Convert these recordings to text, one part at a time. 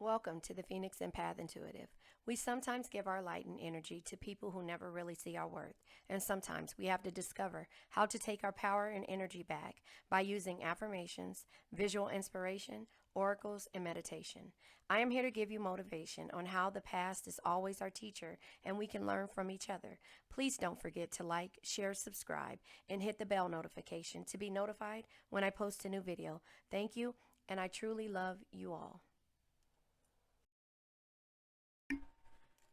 Welcome to the Phoenix Empath Intuitive. We sometimes give our light and energy to people who never really see our worth, and sometimes we have to discover how to take our power and energy back by using affirmations, visual inspiration, oracles, and meditation. I am here to give you motivation on how the past is always our teacher and we can learn from each other. Please don't forget to like, share, subscribe, and hit the bell notification to be notified when I post a new video. Thank you, and I truly love you all.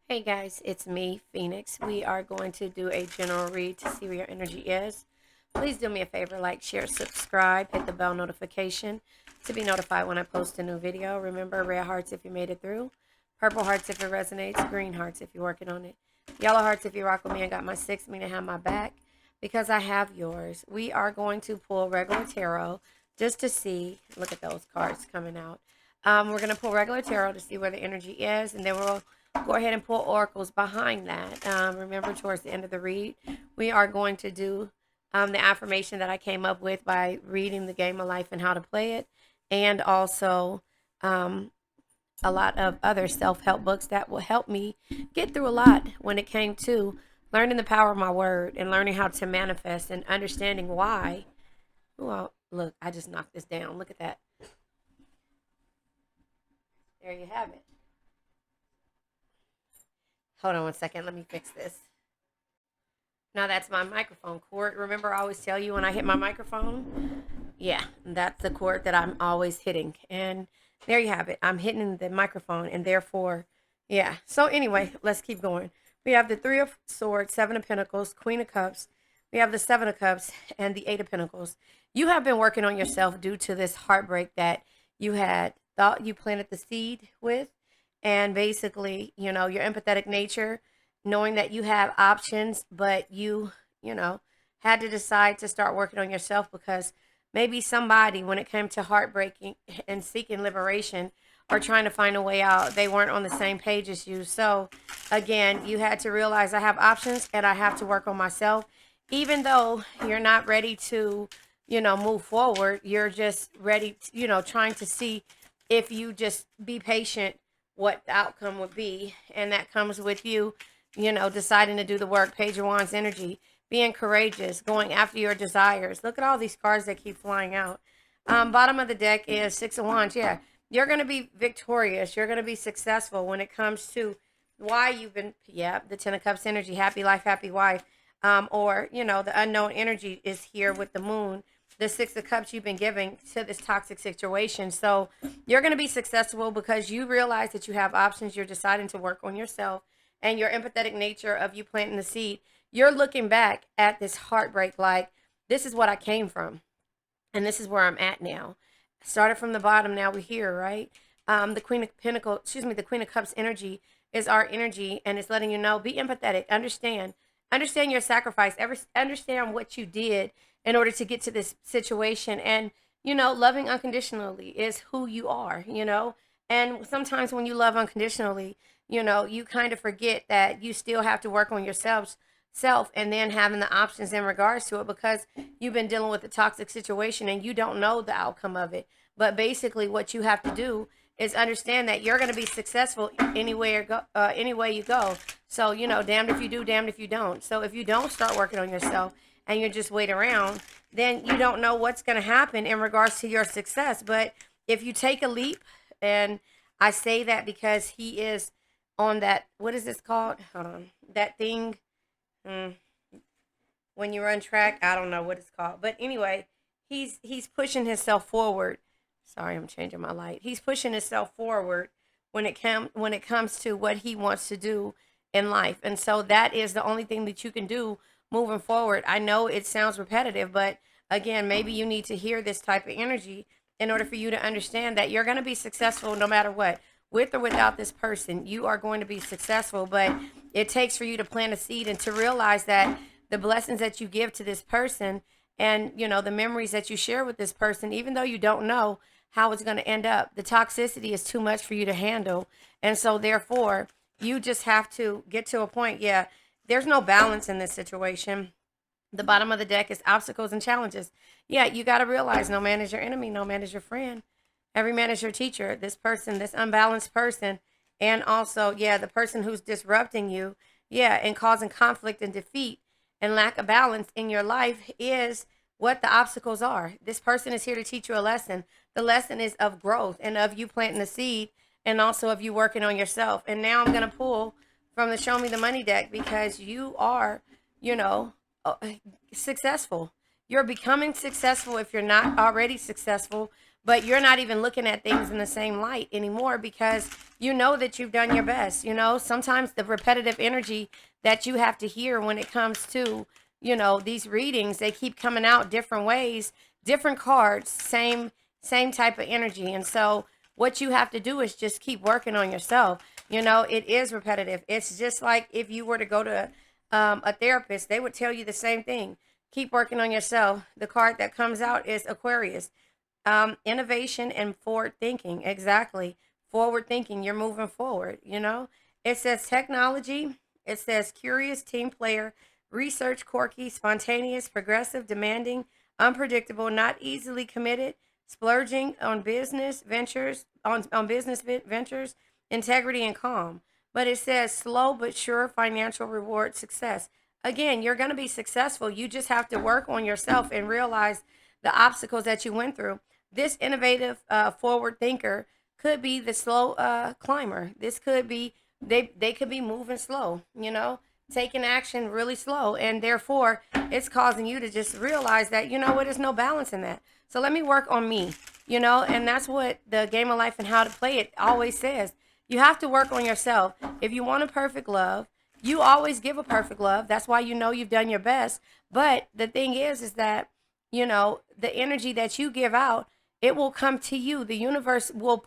Hey guys, it's me, Phoenix. We are going to do a general read to see where your energy is. Please do me a favor, like, share, subscribe, hit the bell notification to be notified when I post a new video. Remember, red hearts if you made it through, purple hearts if it resonates, green hearts if you're working on it, yellow hearts if you rock with me and got my 6, meaning have my back, because I have yours. We are going to pull regular tarot just to see. Look at those cards coming out. We're going to pull regular tarot to see where the energy is, and then we'll go ahead and pull oracles behind that. Remember, towards the end of the read, we are going to do the affirmation that I came up with by reading The Game of Life and How to Play It, and also a lot of other self-help books that will help me get through a lot when it came to learning the power of my word and learning how to manifest and understanding why. Well, look, I just knocked this down. Look at that. There you have it. Hold on one second. Let me fix this. Now that's my microphone cord. Remember, I always tell you when I hit my microphone? Yeah, that's the cord that I'm always hitting. And there you have it. I'm hitting the microphone, and therefore, yeah. So anyway, let's keep going. We have the 3 of Swords, 7 of Pentacles, Queen of Cups. We have the 7 of Cups and the 8 of Pentacles. You have been working on yourself due to this heartbreak that you had thought you planted the seed with. And basically, your empathetic nature, knowing that you have options, but you had to decide to start working on yourself because maybe somebody, when it came to heartbreaking and seeking liberation or trying to find a way out, they weren't on the same page as you. So again, you had to realize I have options and I have to work on myself. Even though you're not ready to, move forward, you're just ready, trying to see if you just be patient what the outcome would be. And that comes with you, deciding to do the work. Page of Wands energy, being courageous, going after your desires. Look at all these cards that keep flying out. Bottom of the deck is 6 of Wands. Yeah, you're going to be victorious. You're going to be successful when it comes to why you've been, the 10 of Cups energy, happy life, happy wife. Or, the unknown energy is here with the moon. The 6 of Cups you've been giving to this toxic situation. So you're going to be successful because you realize that you have options. You're deciding to work on yourself and your empathetic nature of you planting the seed. You're looking back at this heartbreak like, this is what I came from. And this is where I'm at now. Started from the bottom. Now we're here, right? The Queen of the Queen of Cups energy is our energy. And it's letting you know, be empathetic. Understand your sacrifice. Understand what you did in order to get to this situation. And, loving unconditionally is who you are, and sometimes when you love unconditionally, you kind of forget that you still have to work on yourself and then having the options in regards to it because you've been dealing with a toxic situation and you don't know the outcome of it. But basically what you have to do is understand that you're going to be successful any way you go. So, damned if you do, damned if you don't. So if you don't start working on yourself and you just wait around, then you don't know what's going to happen in regards to your success. But if you take a leap, and I say that because he is on that, what is this called? Hold on. That thing, when you run track, I don't know what it's called. But anyway, he's pushing himself forward. Sorry, I'm changing my light. He's pushing himself forward when it comes to what he wants to do in life. And so that is the only thing that you can do moving forward. I know it sounds repetitive, but again, maybe you need to hear this type of energy in order for you to understand that you're going to be successful no matter what. With or without this person, you are going to be successful, but it takes for you to plant a seed and to realize that the blessings that you give to this person and, the memories that you share with this person, even though you don't know how it's going to end up, the toxicity is too much for you to handle. And so therefore, you just have to get to a point. Yeah, there's no balance in this situation. The bottom of the deck is obstacles and challenges. Yeah, you got to realize no man is your enemy, no man is your friend. Every man is your teacher. This person, this unbalanced person, and also, yeah, the person who's disrupting you, yeah, and causing conflict and defeat and lack of balance in your life is what the obstacles are. This person is here to teach you a lesson. The lesson is of growth and of you planting the seed and also of you working on yourself. And now I'm going to pull from the Show Me the Money deck because you are, you know, uh, successful. You're becoming successful if you're not already successful, but you're not even looking at things in the same light anymore because you know that you've done your best. You know, sometimes the repetitive energy that you have to hear when it comes to, these readings, they keep coming out different ways, different cards, same type of energy. And so what you have to do is just keep working on yourself. It is repetitive. It's just like if you were to go to a therapist, they would tell you the same thing. Keep working on yourself. The card that comes out is Aquarius. Innovation and forward thinking. Exactly. Forward thinking. You're moving forward. It says technology. It says curious team player, research quirky, spontaneous, progressive, demanding, unpredictable, not easily committed, splurging on business ventures, on business ventures, integrity and calm. But it says slow but sure financial reward success. Again, you're going to be successful. You just have to work on yourself and realize the obstacles that you went through. This innovative forward thinker could be the slow climber. This could be they could be moving slow, taking action really slow, and therefore it's causing you to just realize that there's no balance in that. So let me work on me, and that's what the Game of Life and How to Play It always says. You have to work on yourself. If you want a perfect love, you always give a perfect love. That's why you've done your best. But the thing is that the energy that you give out, it will come to you. The universe will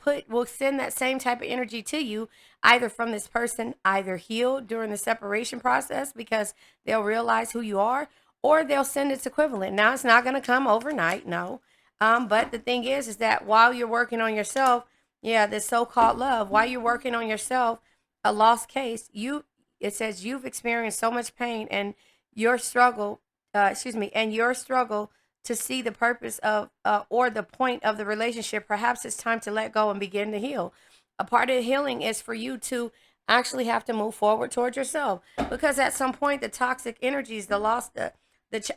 send that same type of energy to you, either from this person, either healed during the separation process because they'll realize who you are, or they'll send its equivalent. Now it's not going to come overnight, no. But the thing is that while you're working on yourself, yeah, this so-called love, while you're working on yourself, a lost case, it says you've experienced so much pain and your struggle, and your struggle to see the purpose of or the point of the relationship. Perhaps it's time to let go and begin to heal. A part of healing is for you to actually have to move forward towards yourself, because at some point the toxic energies, the loss, the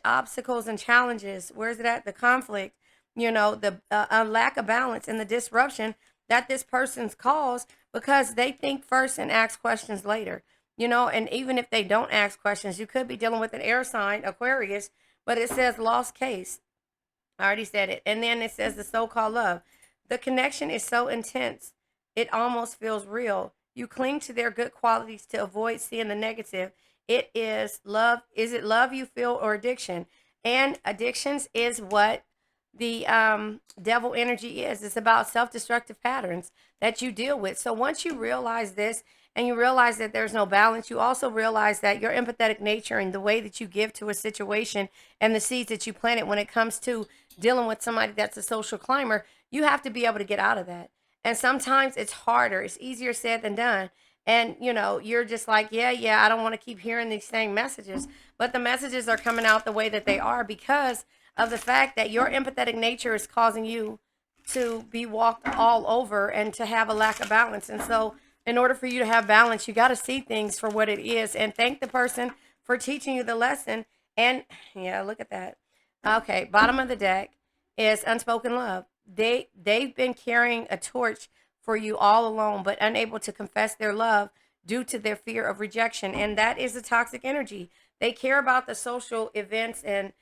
obstacles and challenges, where's it at, the conflict, the lack of balance and the disruption that this person's caused, because they think first and ask questions later. And even if they don't ask questions, you could be dealing with an air sign, Aquarius, but it says lost case. I already said it. And then it says the so-called love. The connection is so intense, it almost feels real. You cling to their good qualities to avoid seeing the negative. It is love. Is it love you feel or addiction? And addictions is what the devil energy is. It's about self-destructive patterns that you deal with. So once you realize this and you realize that there's no balance, you also realize that your empathetic nature and the way that you give to a situation and the seeds that you planted when it comes to dealing with somebody that's a social climber, you have to be able to get out of that. And sometimes it's harder. It's easier said than done. And you're just like, yeah, I don't want to keep hearing these same messages. But the messages are coming out the way that they are because of the fact that your empathetic nature is causing you to be walked all over and to have a lack of balance. And so in order for you to have balance, you got to see things for what it is and thank the person for teaching you the lesson. And yeah, look at that. Okay, bottom of the deck is unspoken love. They've been carrying a torch for you all along, but unable to confess their love due to their fear of rejection. And that is the toxic energy. They care about the social events and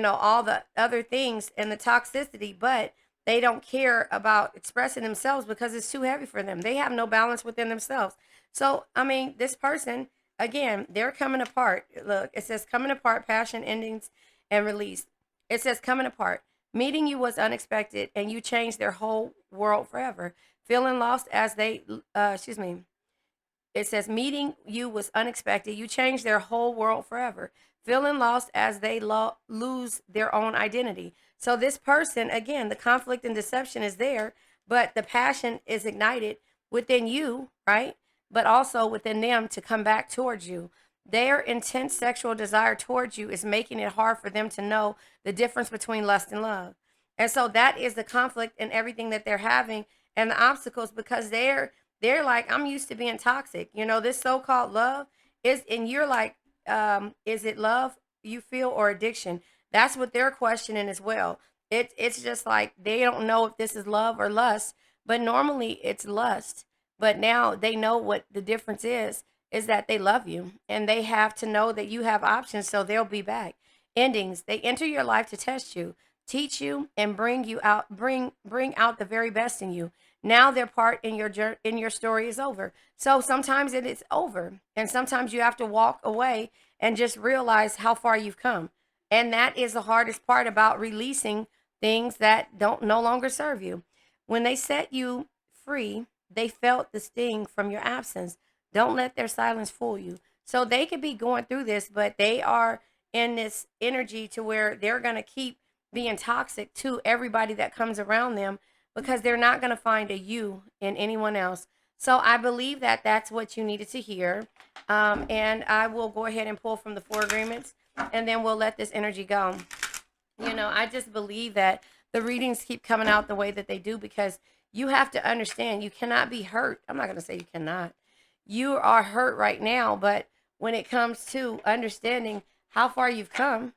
all the other things and the toxicity, but they don't care about expressing themselves because it's too heavy for them. They have no balance within themselves. So, I mean, this person, again, they're coming apart. Look, it says coming apart, passion, endings, and release. It says coming apart. Meeting you was unexpected and you changed their whole world forever. Feeling lost as they, it says meeting you was unexpected. You changed their whole world forever. Feeling lost as they lose their own identity. So this person, again, the conflict and deception is there, but the passion is ignited within you, right? But also within them to come back towards you. Their intense sexual desire towards you is making it hard for them to know the difference between lust and love. And so that is the conflict and everything that they're having and the obstacles, because they're like, I'm used to being toxic. This so-called love is, and you're like, is it love you feel or addiction? That's what they're questioning as well. It's just like they don't know if this is love or lust, but normally it's lust. But now they know what the difference is that they love you and they have to know that you have options, so they'll be back. Endings, they enter your life to test you, teach you, and bring out the very best in you. Now their part in your story is over. So sometimes it is over, and sometimes you have to walk away and just realize how far you've come. And that is the hardest part about releasing things that don't no longer serve you. When they set you free, they felt the sting from your absence. Don't let their silence fool you. So they could be going through this, but they are in this energy to where they're going to keep being toxic to everybody that comes around them, because they're not going to find a you in anyone else. So I believe that that's what you needed to hear. And I will go ahead and pull from the four agreements, and then we'll let this energy go. I just believe that the readings keep coming out the way that they do, because you have to understand you cannot be hurt. I'm not going to say you cannot. You are hurt right now, but when it comes to understanding how far you've come,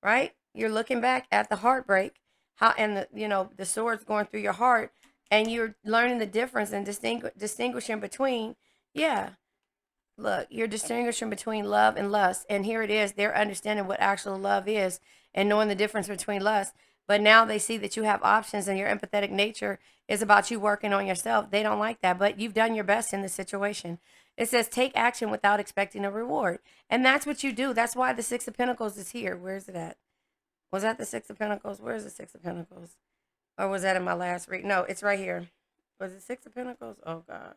right? You're looking back at the heartbreak, how and the swords going through your heart, and you're learning the difference and distinguishing between, yeah, look, you're distinguishing between love and lust. And here it is, they're understanding what actual love is and knowing the difference between lust. But now they see that you have options, and your empathetic nature is about you working on yourself. They don't like that, but you've done your best in this situation. It says take action without expecting a reward. And that's what you do. That's why the Six of Pentacles is here. Where's it at? Was that the Six of Pentacles? Where's the Six of Pentacles? Or was that in my last read? No, it's right here. Was it Six of Pentacles? Oh gosh.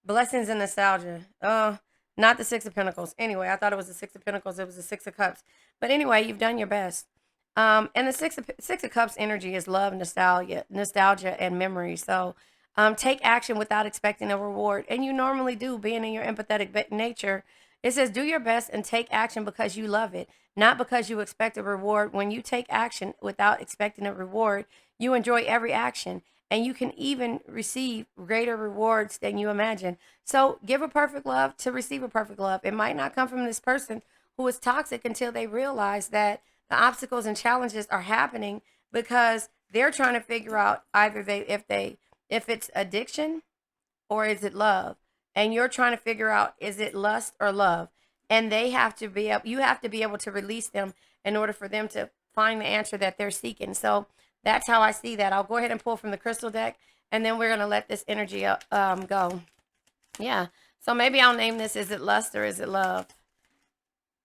Blessings and nostalgia. Oh, not the Six of Pentacles. Anyway, I thought it was the Six of Pentacles. It was the Six of Cups. But anyway, you've done your best. And the Six of Cups energy is love, nostalgia, and memory. So, take action without expecting a reward, and you normally do, being in your empathetic nature. It says do your best and take action because you love it, not because you expect a reward. When you take action without expecting a reward, you enjoy every action, and you can even receive greater rewards than you imagine. So give a perfect love to receive a perfect love. It might not come from this person who is toxic until they realize that the obstacles and challenges are happening because they're trying to figure out either if it's addiction or is it love, and you're trying to figure out is it lust or love, and they have to be you have to be able to release them in order for them to find the answer that they're seeking. So that's how I see that. I'll go ahead and pull from the crystal deck, and then we're going to let this energy go. Yeah, so maybe I'll name this, is it lust or is it love?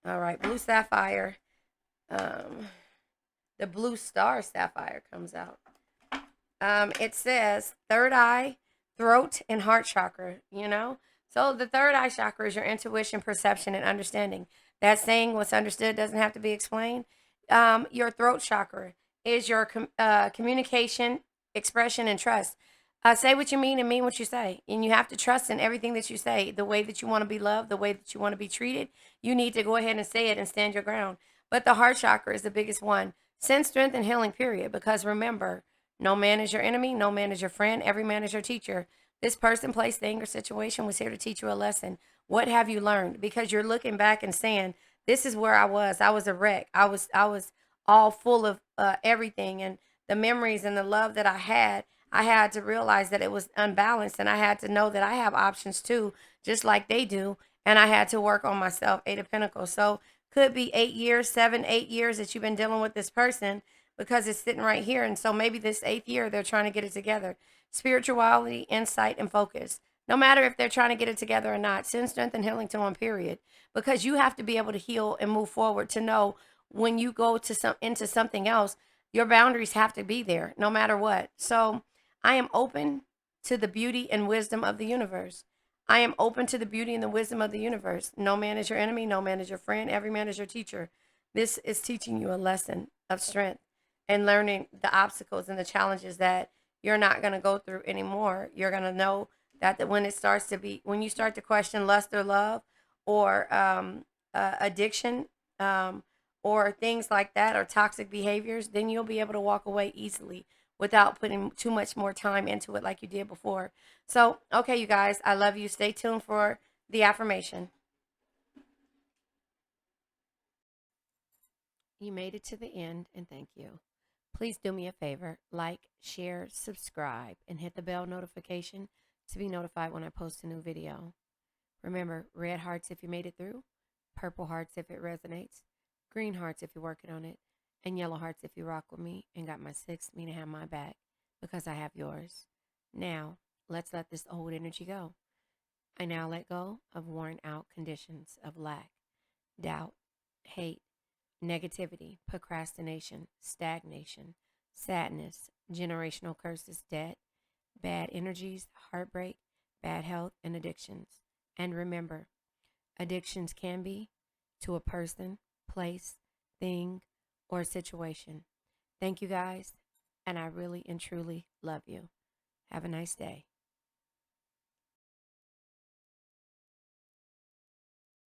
All right, blue sapphire. The blue star sapphire comes out. It says third eye, throat, and heart chakra, So the third eye chakra is your intuition, perception, and understanding. That saying, what's understood doesn't have to be explained. Your throat chakra is your communication, expression, and trust. Say what you mean and mean what you say. And you have to trust in everything that you say. The way that you want to be loved, the way that you want to be treated, you need to go ahead and say it and stand your ground. But the heart chakra is the biggest one. Send strength and healing, period. Because remember, no man is your enemy. No man is your friend. Every man is your teacher. This person, place, thing, or situation was here to teach you a lesson. What have you learned? Because you're looking back and saying, this is where I was. I was a wreck. I was all full of everything, and the memories and the love that I had to realize that it was unbalanced, and I had to know that I have options too, just like they do. And I had to work on myself. Eight of Pentacles. So could be 8 years, 7, 8 years that you've been dealing with this person, because it's sitting right here. And so maybe this 8th year, they're trying to get it together. Spirituality, insight, and focus. No matter if they're trying to get it together or not, send strength and healing to them, period. Because you have to be able to heal and move forward to know when you go to into something else, your boundaries have to be there no matter what. So I am open to the beauty and wisdom of the universe. I am open to the beauty and the wisdom of the universe. No man is your enemy. No man is your friend. Every man is your teacher. This is teaching you a lesson of strength and learning the obstacles and the challenges that you're not going to go through anymore. You're going to know that when you start to question lust or love, or addiction, or things like that, or toxic behaviors, then you'll be able to walk away easily without putting too much more time into it like you did before. So, okay, you guys, I love you. Stay tuned for the affirmation. You made it to the end, and thank you. Please do me a favor, like, share, subscribe, and hit the bell notification to be notified when I post a new video. Remember, red hearts if you made it through, purple hearts if it resonates, green hearts if you're working on it, and yellow hearts if you rock with me and got my six, meaning have my back, because I have yours. Now, let's let this old energy go. I now let go of worn out conditions of lack, doubt, hate, negativity, procrastination, stagnation, sadness, generational curses, debt, bad energies, heartbreak, bad health, and addictions. And remember, addictions can be to a person, place, thing, or situation. Thank you guys, and I really and truly love you. Have a nice day.